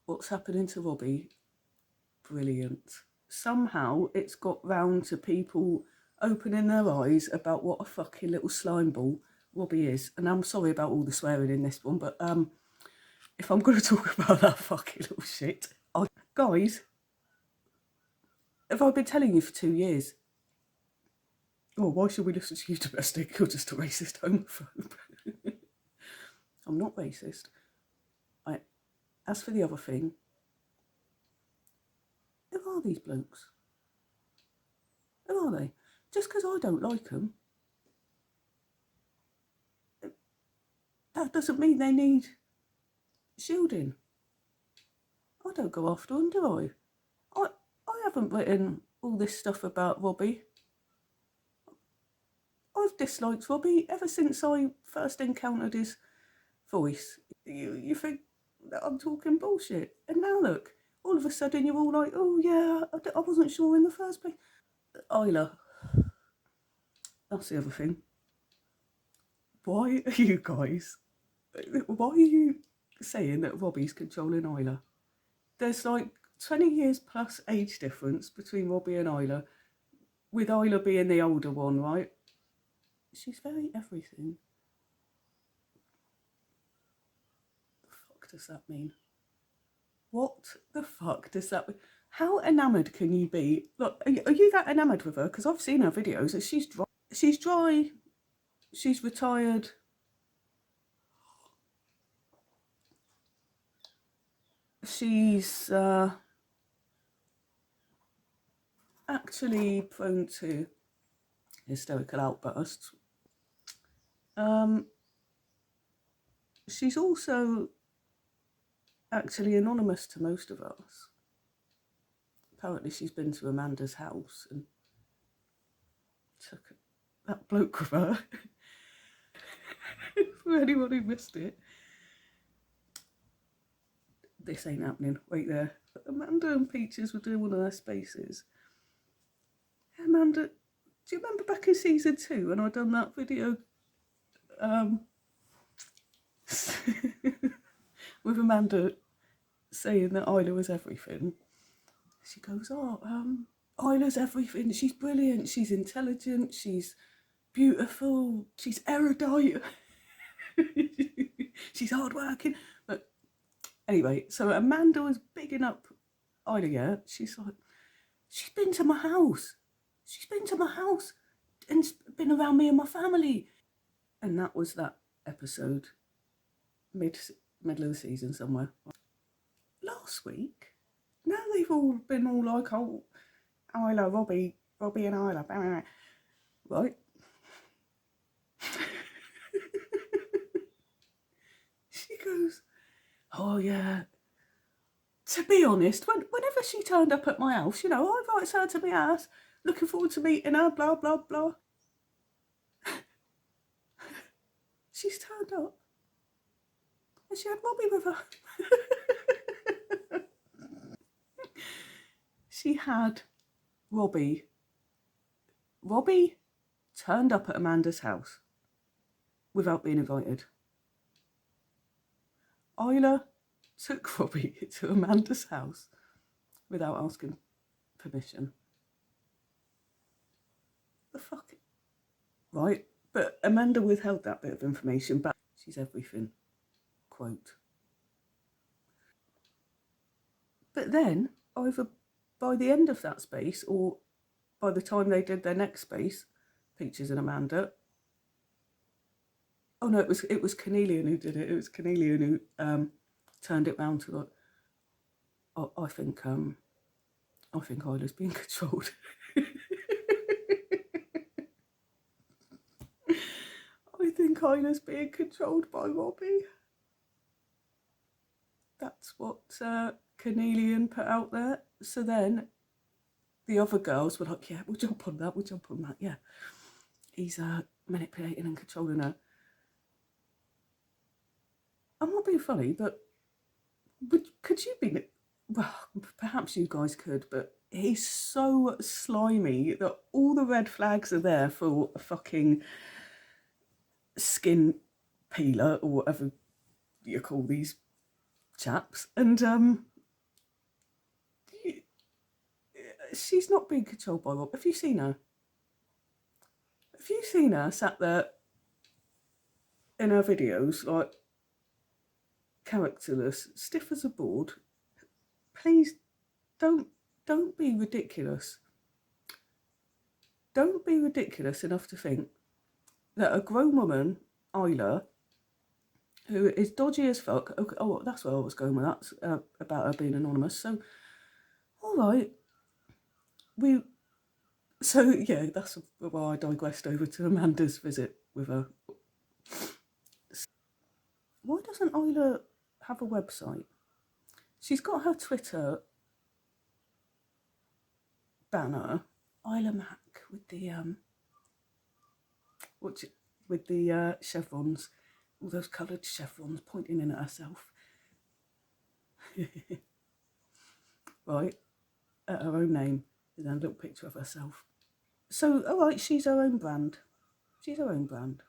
what's happening to Robbie, brilliant. Somehow it's got round to people opening their eyes about what a fucking little slime ball Robbie is. And I'm sorry about all the swearing in this one, but if I'm going to talk about that fucking little shit, guys, have I been telling you for 2 years? Oh, why should we listen to you, domestic? You're just a racist homophobe. I'm not racist. As for the other thing, who are these blokes? Who are they? Just because I don't like them, that doesn't mean they need shielding. I don't go after them, do I? I haven't written all this stuff about Robbie. I've disliked Robbie ever since I first encountered his voice. You think that I'm talking bullshit? And now look, all of a sudden you're all like, oh yeah, I wasn't sure in the first place. Isla, that's the other thing. Why are you guys, why are you saying that Robbie's controlling Isla? There's like 20 years plus age difference between Robbie and Isla, with Isla being the older one, right? She's very everything. What the fuck does that mean? What the fuck does that mean? How enamoured can you be? Look, are you that enamoured with her? Because I've seen her videos and she's dry. She's dry. She's retired. She's actually prone to hysterical outbursts. She's also actually anonymous to most of us. Apparently she's been to Amanda's house and took that bloke with her. For anyone who missed it. This ain't happening. Wait there. Amanda and Peaches were doing one of their spaces. Amanda, do you remember back in season 2 when I done that video with Amanda saying that Isla was everything? She goes, Isla's everything. She's brilliant. She's intelligent. She's beautiful. She's erudite. She's hardworking. But anyway, so Amanda was bigging up Isla, yeah. She's like, she's been to my house. She's been to my house and been around me and my family. And that was that episode, middle of the season somewhere. Last week, now they've all been all like, oh, Isla, Robbie and Isla, right? She goes, oh yeah. To be honest, whenever she turned up at my house, you know, I invited her to my house, looking forward to meeting her, blah, blah, blah. She's turned up and she had Robbie with her. She had Robbie. Robbie turned up at Amanda's house without being invited. Isla took Robbie to Amanda's house without asking permission. The fuck? Right? But Amanda withheld that bit of information back. She's everything. Quote. But then, either by the end of that space or by the time they did their next space, Peaches and Amanda. Oh no, it was Cornelian who did it. It was Cornelian who turned it round to like, oh, I think Isla's being controlled. I think Isla's being controlled by Robbie. That's what Cornelian put out there. So then the other girls were like, yeah, we'll jump on that, yeah. He's manipulating and controlling her. I'm not being funny, but could you be, well, perhaps you guys could, but he's so slimy that all the red flags are there for a fucking skin peeler or whatever you call these chaps. And she's not being controlled by Rob. Have you seen her? Have you seen her sat there in her videos, like characterless, stiff as a board? Please don't be ridiculous. Don't be ridiculous enough to think that a grown woman, Isla, who is dodgy as fuck. Okay, oh, that's where I was going with that, about her being anonymous. So, all right, so yeah, that's why I digressed over to Amanda's visit with her. Why doesn't Isla have a website? She's got her Twitter banner, Isla Mac, with the chevrons, all those coloured chevrons pointing in at herself. Right, at her own name, and then a little picture of herself. So, all right, she's her own brand. She's her own brand.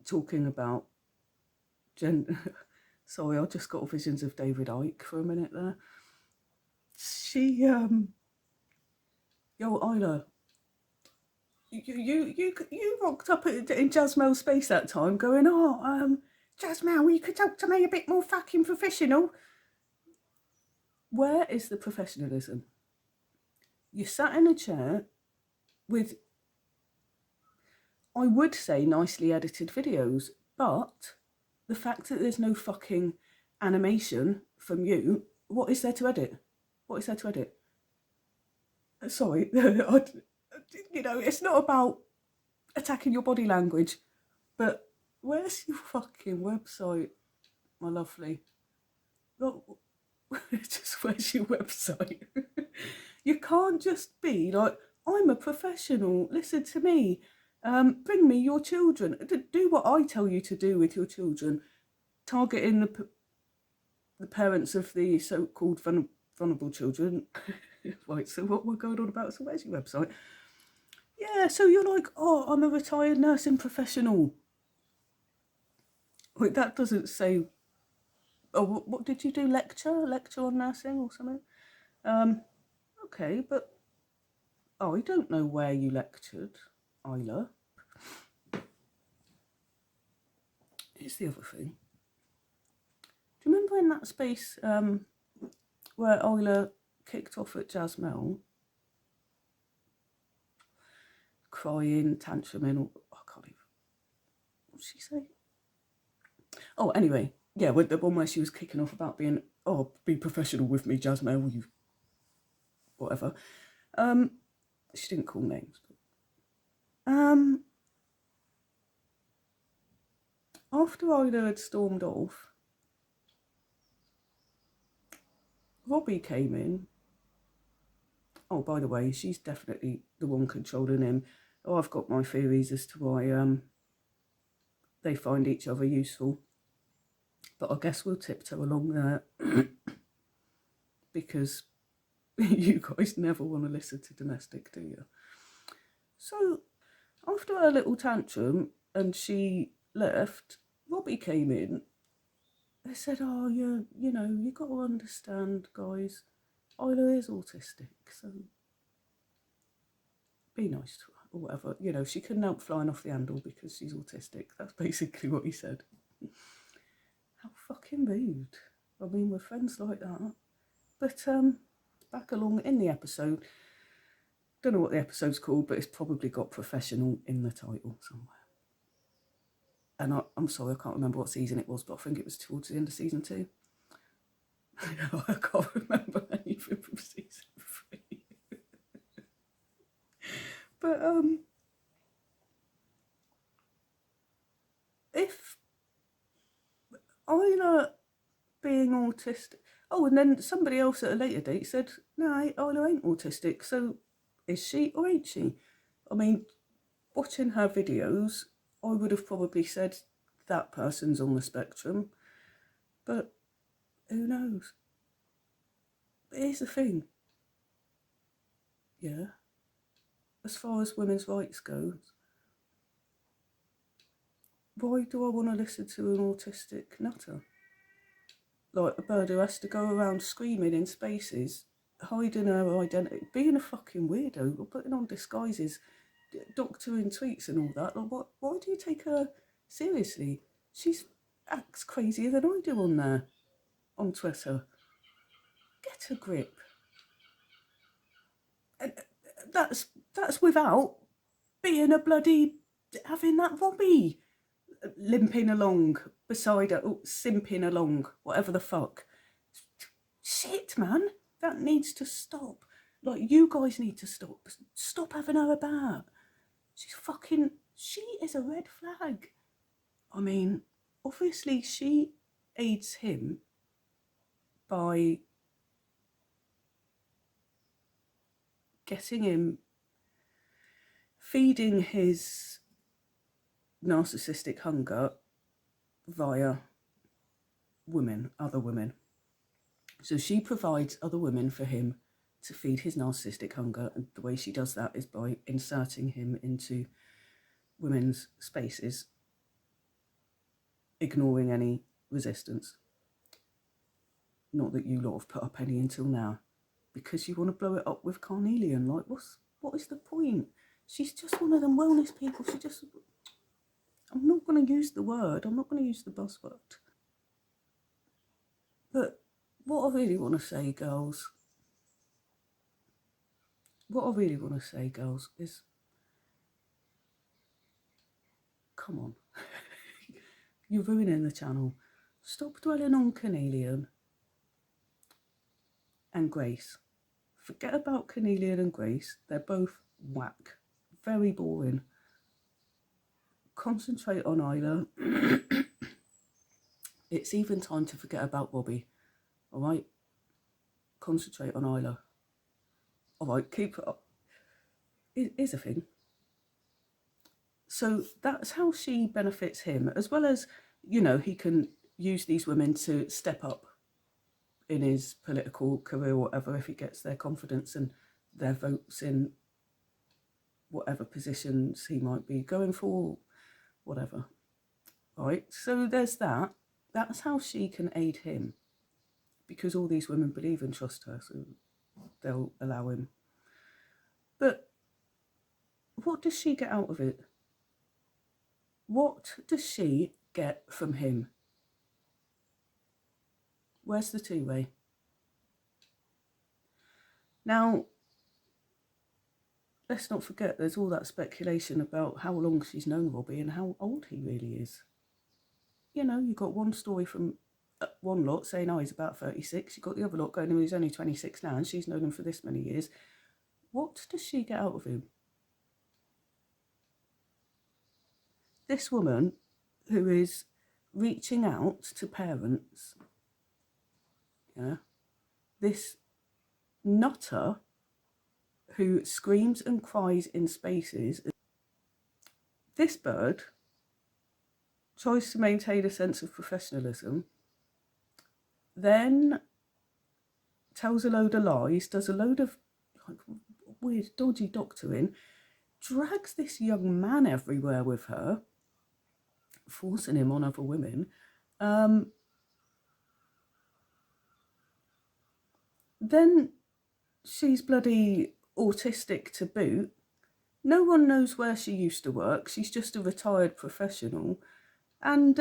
Talking about sorry, I just got visions of David Icke for a minute there. She, yo, Isla, you rocked up in Jasmel's space that time, going, Jasmel, you could talk to me a bit more fucking professional. Where is the professionalism? You sat in a chair with, I would say, nicely edited videos, but the fact that there's no fucking animation from you, what is there to edit? What is there to edit? Sorry, it's not about attacking your body language, but where's your fucking website, my lovely? Just where's your website? You can't just be like, I'm a professional, listen to me, bring me your children, do what I tell you to do with your children, targeting the parents of the so-called vulnerable children. Right, so what we're going on about, so where's your website? Yeah, so you're like, oh, I'm a retired nursing professional. Wait, that doesn't say, oh, what did you do, lecture on nursing or something? Okay, but I don't know where you lectured, Isla. Here's the other thing. Do you remember in that space where Isla kicked off at Jasmel, crying, tantruming, I can't even, what did she say? Oh, anyway, yeah, with the one where she was kicking off about being, oh, be professional with me, Jasmel, you, whatever. She didn't call names. After Isla had stormed off, Robbie came in. Oh, by the way, she's definitely the one controlling him. Oh, I've got my theories as to why they find each other useful. But I guess we'll tiptoe along there because you guys never want to listen to domestic, do you? So after her little tantrum and she left, Robbie came in. They said, oh, you know, you got to understand, guys, Isla is autistic, so be nice to her or whatever. You know, she couldn't help flying off the handle because she's autistic. That's basically what he said. How fucking rude. I mean, we're friends like that. But back along in the episode, don't know what the episode's called, but it's probably got professional in the title somewhere. And I'm sorry, I can't remember what season it was, but I think it was towards the end of season 2. I can't remember anything from season 3. But if Isla being autistic, oh, and then somebody else at a later date said, no, Isla ain't autistic, so is she or ain't she? I mean, watching her videos, I would have probably said that person's on the spectrum, but who knows? But here's the thing, yeah, as far as women's rights goes, why do I want to listen to an autistic nutter? like a bird who has to go around screaming in spaces, hiding her identity, being a fucking weirdo, or putting on disguises, doctoring tweets and all that. Like, why do you take her seriously? She's acts crazier than I do on there, on Twitter. Get a grip. And that's without being a bloody, having that Robbie limping along beside her, simping along, whatever the fuck. Shit, man, that needs to stop. Like, you guys need to stop. Stop having her about. She is a red flag. I mean, obviously she aids him by getting him, feeding his narcissistic hunger via women, other women. So she provides other women for him to feed his narcissistic hunger, and the way she does that is by inserting him into women's spaces, ignoring any resistance. Not that you lot have put up any until now, because you want to blow it up with Carnelian. Like, what is the point? She's just one of them wellness people. I'm not going to use the word, I'm not going to use the buzzword. But what I really want to say, girls, is, come on. You're ruining the channel. Stop dwelling on Carnelian and Grace. Forget about Carnelian and Grace. They're both whack. Very boring. Concentrate on Isla. It's even time to forget about Robbie. Alright? Concentrate on Isla. Alright, keep it up. Here's a thing. So that's how she benefits him, as well as, you know, he can use these women to step up in his political career or whatever, if he gets their confidence and their votes in whatever positions he might be going for, whatever. Right, so there's that. That's how she can aid him, because all these women believe and trust her, so they'll allow him. But what does she get out of it? What does she get from him? Where's the two-way? Now, let's not forget there's all that speculation about how long she's known Robbie and how old he really is. You know, you've got one story from one lot saying, oh, he's about 36. You've got the other lot going, oh, he's only 26 now and she's known him for this many years. What does she get out of him? This woman who is reaching out to parents, yeah, this nutter who screams and cries in spaces. This bird tries to maintain a sense of professionalism, then tells a load of lies, does a load of like weird dodgy doctoring, drags this young man everywhere with her, forcing him on other women. Then she's bloody autistic to boot. No one knows where she used to work. She's just a retired professional. And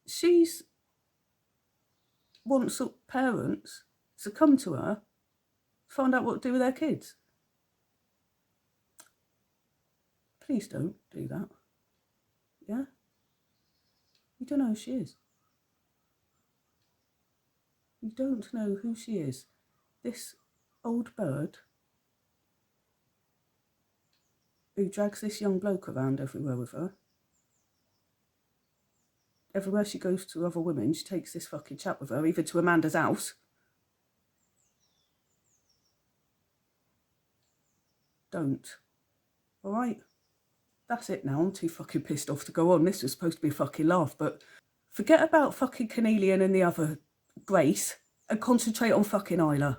she's wants parents to come to her, find out what to do with their kids. Please don't do that. Yeah? You don't know who she is. You don't know who she is. This old bird who drags this young bloke around everywhere with her. Everywhere she goes to other women, she takes this fucking chap with her, even to Amanda's house. Don't. Alright? That's it now. I'm too fucking pissed off to go on. This was supposed to be a fucking laugh, but forget about fucking Carnelian and the other Grace and concentrate on fucking Isla.